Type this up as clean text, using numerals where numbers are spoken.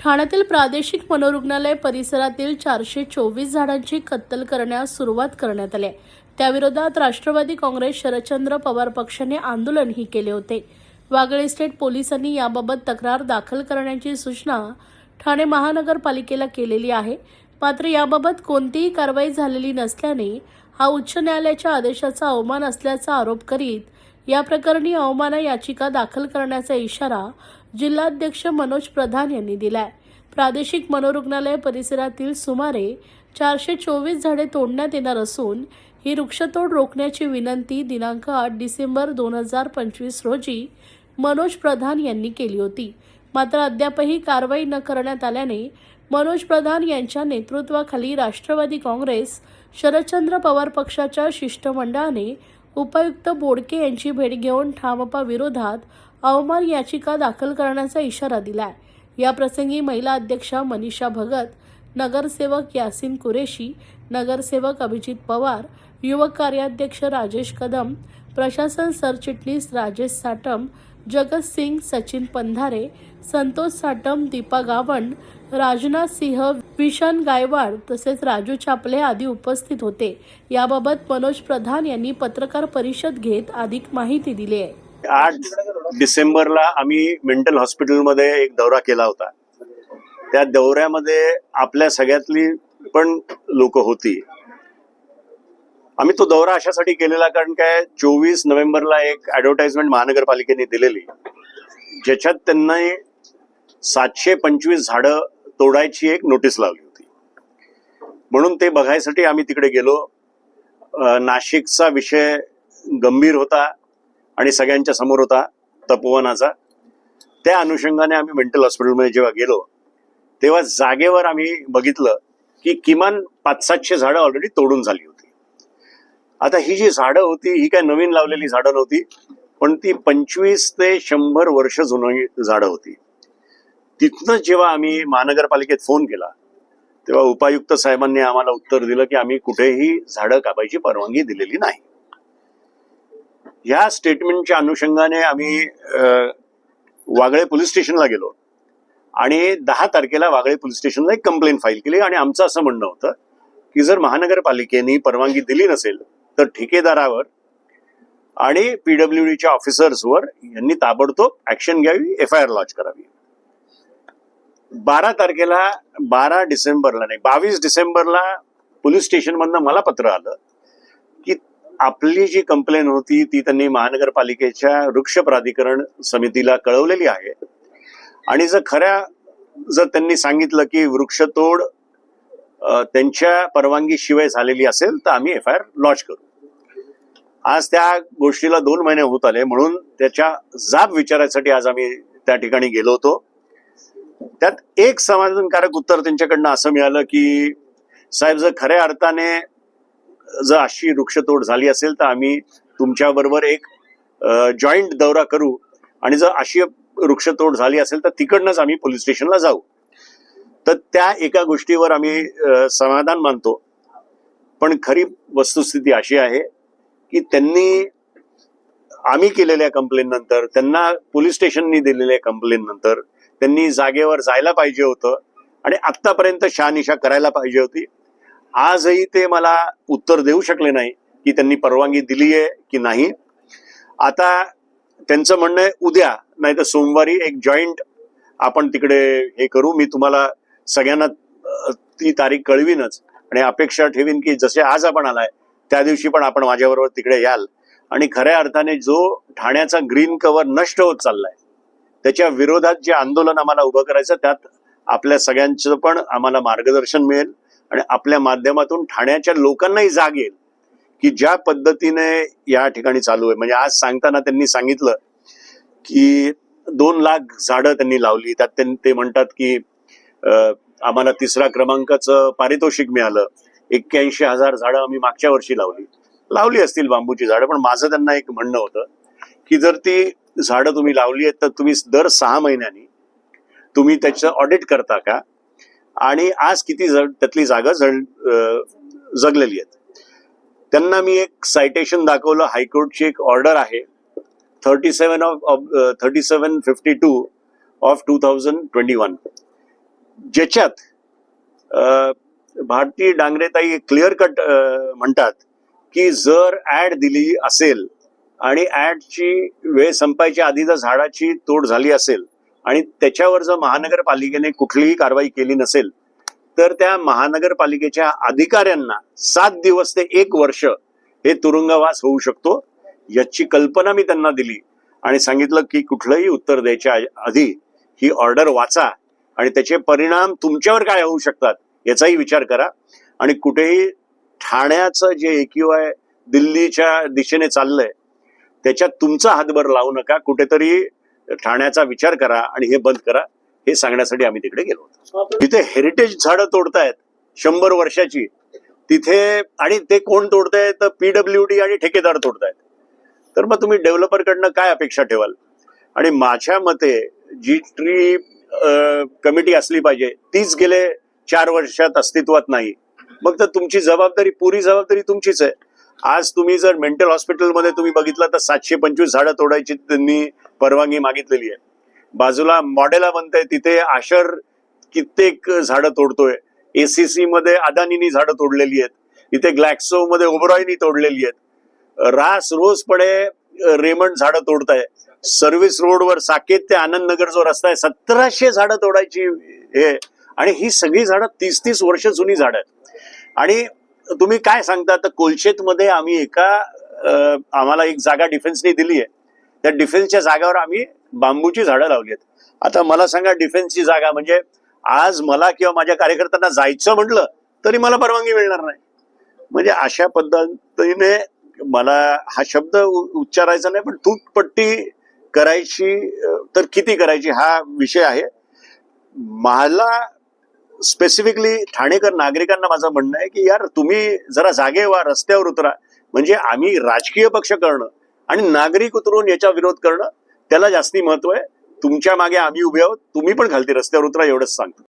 ठाण्यातील प्रादेशिक मनोरुग्णालय परिसरातील 424 झाडांची कत्तल करण्यास सुरुवात करण्यात आली आहे. त्याविरोधात राष्ट्रवादी काँग्रेस शरदचंद्र पवार पक्षाने आंदोलनही केले होते. वागळे स्टेट पोलिसांनी याबाबत तक्रार दाखल करण्याची सूचना ठाणे महानगरपालिकेला केलेली आहे. मात्र याबाबत कोणतीही कारवाई झालेली नसल्याने हा उच्च न्यायालयाच्या आदेशाचा अवमान असल्याचा आरोप करीत या प्रकरणी अवमान याचिका दाखल करण्याचा इशारा जिल्हाध्यक्ष मनोज प्रधान यांनी दिलाय. प्रादेशिक मनोरुग्णालय परिसरातील सुमारे 424 झाडे तोडण्यात येणार असून ही वृक्षतोड रोखण्याची विनंती दिनांक 8 डिसेंबर 2025 रोजी मनोज प्रधान यांनी केली होती. मात्र अद्यापही कारवाई न करण्यात आल्याने मनोज प्रधान यांच्या नेतृत्वाखाली राष्ट्रवादी काँग्रेस शरदचंद्र पवार पक्षाच्या शिष्टमंडळाने उपायुक्त बोडके यांची भेट घेऊन ठामपा विरोधात अवमान याचिका दाखल करण्याचा इशारा दिलाय. या प्रसंगी महिला अध्यक्षा मनीषा भगत, नगरसेवक यासिन कुरेशी, नगरसेवक अभिजित पवार, युवक कार्याध्यक्ष राजेश कदम, प्रशासन सरचिटणीस राजेश साटम, जगत सिंग, सचिन पंधारे, संतोष साटम, दीपा गावंड, राजनाथ सिंह, विशान गायवाड तसेच राजू चापले आदी उपस्थित होते. याबाबत मनोज प्रधान यांनी पत्रकार परिषद घेत अधिक माहिती दिली आहे. 8 डिसेंबरला आम्ही मेंटल हॉस्पिटलमध्ये एक दौरा केला होता. त्या दौऱ्यामध्ये आपल्या सगळ्यातली पण लोक होती. आम्ही तो दौरा अशासाठी केलेला कारण काय 24 नोव्हेंबरला एक ऍडव्हर्टाइजमेंट महानगरपालिकेने दिलेली, ज्याच्यात त्यांना 725 झाडं तोडायची एक नोटीस लावली होती. म्हणून ते बघायसाठी आम्ही तिकडे गेलो. नाशिकचा विषय गंभीर होता आणि सगळ्यांच्या समोर होता तपोवनाचा. त्या अनुषंगाने आम्ही मेंटल हॉस्पिटलमध्ये जेव्हा गेलो तेव्हा जागेवर आम्ही बघितलं की किमान 500-700 झाडं ऑलरेडी तोडून झाली होती. आता ही जी झाडं होती ही काय नवीन लावलेली झाडं नव्हती, पण ती 25 ते 100 वर्ष जुनी झाडं होती. तिथनं जेव्हा आम्ही महानगरपालिकेत फोन केला तेव्हा उपायुक्त साहेबांनी आम्हाला उत्तर दिलं की आम्ही कुठेही झाडं कापायची परवानगी दिलेली नाही. ह्या स्टेटमेंटच्या अनुषंगाने आम्ही वागळे पोलीस स्टेशनला गेलो आणि 10 तारखेला वागळे पोलीस स्टेशनला एक कंप्लेंट फाईल केली. आणि आमचं असं म्हणणं होतं की जर महानगरपालिकेने परवानगी दिली नसेल तर ठेकेदारावर आणि PWDच्या ऑफिसर्सवर यांनी ताबडतोब ऍक्शन घ्यावी, FIR लॉन्च करावी. 12 डिसेंबरला नाही 22 डिसेंबरला पोलीस स्टेशनमधनं मला पत्र आलं की आपली जी कंप्लेंट होती ती त्यांनी महानगरपालिकेच्या वृक्ष प्राधिकरण समितीला कळवलेली आहे आणि जर त्यांनी सांगितलं की वृक्षतोड त्यांच्या परवानगीशिवाय झालेली असेल तर आम्ही FIR लॉन्च करू. आज त्या गोष्टीला 2 महिने होत आले, म्हणून त्याच्या जाब विचारायसाठी आज आम्ही त्या ठिकाणी गेलो होतो. त्यात एक समाधानकारक उत्तर त्यांच्याकडनं असं मिळालं की साहेब, जर खऱ्या अर्थाने जर अशी वृक्षतोड झाली असेल तर आम्ही तुमच्याबरोबर एक जॉईंट दौरा करू आणि जर अशी वृक्षतोड झाली असेल तर तिकडनंच आम्ही पोलीस स्टेशनला जाऊ. तर त्या एका गोष्टीवर आम्ही समाधान मानतो. पण खरी वस्तुस्थिती अशी आहे की आम्ही केलेल्या कंप्लेंट नंतर, त्यांना पोलीस स्टेशननी दिलेल्या कंप्लेंट नंतर त्यांनी जागेवर जायला पाहिजे होतं आणि आत्तापर्यंत शहानिशा करायला पाहिजे होती. आजही ते मला उत्तर देऊ शकले नाही की त्यांनी परवानगी दिली आहे की नाही. आता त्यांचं म्हणणं आहे उद्या नाही तर सोमवारी एक जॉईंट आपण तिकडे हे करू. मी तुम्हाला सगळ्यांना ती तारीख कळवीनच आणि अपेक्षा ठेवीन की जसे आज आपण आलाय त्या दिवशी पण आपण माझ्याबरोबर तिकडे याल आणि खऱ्या अर्थाने जो ठाण्याचा ग्रीन कव्हर नष्ट होत चाललाय त्याच्या विरोधात जे आंदोलन आम्हाला उभं करायचं त्यात आपल्या सगळ्यांचं पण आम्हाला मार्गदर्शन मिळेल आणि आपल्या माध्यमातून ठाण्याच्या लोकांनाही जाग येईल की ज्या पद्धतीने या ठिकाणी चालू आहे. म्हणजे आज सांगताना त्यांनी सांगितलं की 2 लाख झाडं त्यांनी लावली. त्यात ते म्हणतात की आम्हाला 3रा क्रमांकाचं पारितोषिक मिळालं. 81,000 झाडं आम्ही मागच्या वर्षी लावली असतील बांबूची झाडं. पण माझं त्यांना एक म्हणणं होतं की जर ती झाडं तुम्ही लावली आहेत तर तुम्ही दर 6 महिन्यांनी तुम्ही त्याचं ऑडिट करता का आणि आज किती त्यातली जागा जगलेली आहेत. त्यांना मी एक सायटेशन दाखवलं. हायकोर्टची एक ऑर्डर आहे 3752 ऑफ 2021. ज्याच्यात भारती डांगरेताई क्लिअर कट म्हणतात की जर ऍड दिली असेल आणि ऍडची वेळ संपायच्या आधी जर झाडाची तोड झाली असेल आणि त्याच्यावर जर महानगरपालिकेने कुठलीही कारवाई केली नसेल तर त्या महानगरपालिकेच्या अधिकाऱ्यांना 7 दिवस ते 1 वर्ष हे तुरुंगवास होऊ शकतो. याची कल्पना मी त्यांना दिली आणि सांगितलं की कुठलंही उत्तर द्यायच्या आधी ही ऑर्डर वाचा आणि त्याचे परिणाम तुमच्यावर काय होऊ शकतात याचाही विचार करा. आणि कुठेही ठाण्याचं जे AQI दिल्लीच्या दिशेने चाललंय त्याच्यात तुमचा हातभार लावू नका. कुठेतरी ठाण्याचा विचार करा आणि हे बंद करा, हे सांगण्यासाठी आम्ही तिकडे गेलो होतो. तिथे हेरिटेज झाडं तोडतायत 100 वर्षाची तिथे, आणि ते कोण तोडतायत तर PWD आणि ठेकेदार तोडतायत. तर मग तुम्ही डेव्हलपरकडनं काय अपेक्षा ठेवाल? आणि माझ्या मते जी ट्री कमिटी असली पाहिजे तीच गेले 4 वर्षात अस्तित्वात नाही. मग तर तुमची जबाबदारी, पुरी जबाबदारी तुमचीच आहे. आज तुम्ही जर मेंटल हॉस्पिटलमध्ये तुम्ही बघितलं तर 725 झाडं तोडायची त्यांनी परवानगी मागितलेली आहे. बाजूला मॉडेला बनतंय तिथे आशर कित्येक झाडं तोडतोय. ACC मध्ये अदानीनी झाडं तोडलेली आहेत. इथे ग्लॅक्सो मध्ये ओबरॉयनी तोडलेली आहेत. रास रोजपणे रेमंड झाडं तोडताय. सर्व्हिस रोडवर साकेत ते आनंद नगर जो रस्ता आहे 1700 झाडं तोडायची हे, आणि ही सगळी झाडं 30-30 वर्ष जुनी झाडं आहेत. आणि तुम्ही काय सांगता तर कोलशेतमध्ये आम्ही आम्हाला एक जागा डिफेन्सने दिली आहे. त्या डिफेन्सच्या जागावर आम्ही बांबूची झाडं लावली आहेत. आता मला सांगा, डिफेन्सची जागा म्हणजे आज मला किंवा माझ्या कार्यकर्त्यांना जायचं म्हटलं तरी मला परवानगी मिळणार नाही. म्हणजे अशा पद्धतीने मला हा शब्द उच्चारायचा नाही, पण तूटपट्टी करायची तर किती करायची हा विषय आहे. मला स्पेसिफिकली ठाणेकर नागरिकांना माझं म्हणणं आहे की यार तुम्ही जरा जागे व्हा, रस्त्यावर उतरा. म्हणजे आम्ही राजकीय पक्ष करणं आणि नागरिक उतरून याचा विरोध करणं त्याला जास्ती महत्व आहे. तुमच्या मागे आम्ही उभे आहोत, तुम्ही पण खालती रस्त्यावर उतरा एवढंच सांगतो.